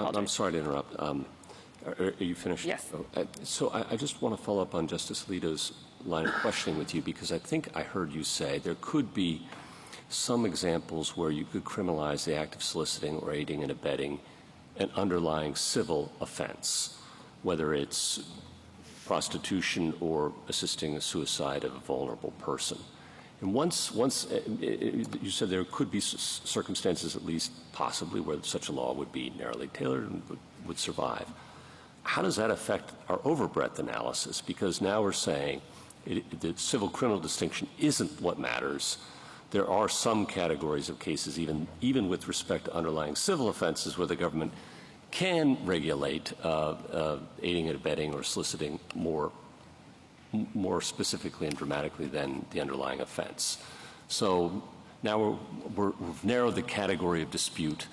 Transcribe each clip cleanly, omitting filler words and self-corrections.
apologize. I'm sorry to interrupt. Are you finished? Yes. So I just want to follow up on Justice Alito's line of questioning with you, because I think I heard you say there could be some examples where you could criminalize the act of soliciting or aiding and abetting an underlying civil offense, whether it's prostitution or assisting the suicide of a vulnerable person. And once you said there could be circumstances, at least possibly, where such a law would be narrowly tailored and would survive. How does that affect our overbreadth analysis? Because now we're saying the civil criminal distinction isn't what matters. There are some categories of cases, even with respect to underlying civil offenses, where the government can regulate aiding and abetting or soliciting more specifically and dramatically than the underlying offense. So now we've narrowed the category of dispute.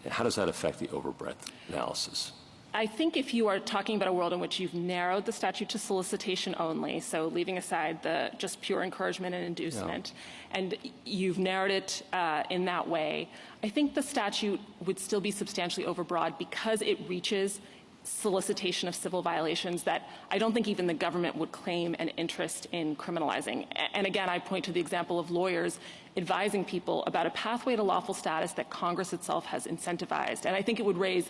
How does that affect the overbreadth analysis? I think if you are talking about a world in which you've narrowed the statute to solicitation only, so leaving aside the just pure encouragement and inducement, and you've narrowed it in that way, I think the statute would still be substantially overbroad because it reaches solicitation of civil violations that I don't think even the government would claim an interest in criminalizing. And again, I point to the example of lawyers advising people about a pathway to lawful status that Congress itself has incentivized. And I think it would raise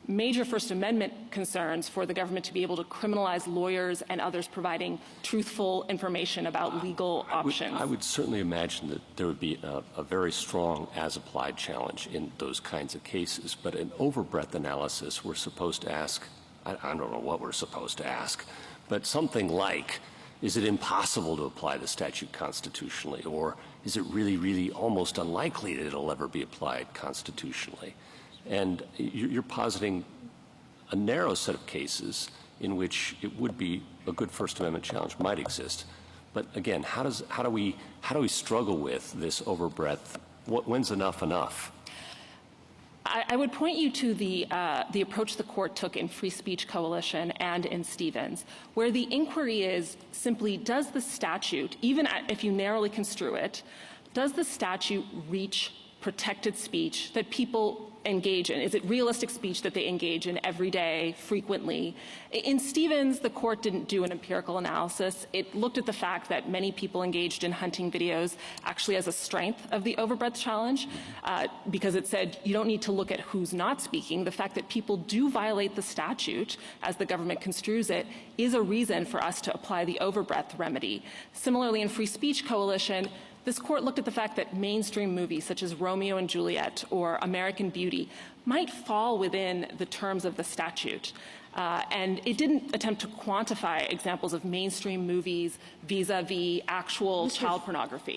major First Amendment concerns for the government to be able to criminalize lawyers and others providing truthful information about legal options. I would certainly imagine that there would be a very strong as-applied challenge in those kinds of cases. But in overbreadth analysis, we're supposed to ask, I don't know what we're supposed to ask, but something like, is it impossible to apply the statute constitutionally? Or is it really, really almost unlikely that it'll ever be applied constitutionally? And you're positing a narrow set of cases in which it would be a good First Amendment challenge might exist. But again, how do we struggle with this overbreadth? When's enough enough? I would point you to the approach the court took in Free Speech Coalition and in Stevens, where the inquiry is simply, does the statute, even if you narrowly construe it, does the statute reach protected speech that people engage in? Is it realistic speech that they engage in every day, frequently? In Stevens, the court didn't do an empirical analysis. It looked at the fact that many people engaged in hunting videos actually as a strength of the overbreadth challenge, because it said you don't need to look at who's not speaking. The fact that people do violate the statute, as the government construes it, is a reason for us to apply the overbreadth remedy. Similarly, in Free Speech Coalition, this court looked at the fact that mainstream movies such as Romeo and Juliet or American Beauty might fall within the terms of the statute. And it didn't attempt to quantify examples of mainstream movies vis-a-vis actual child pornography.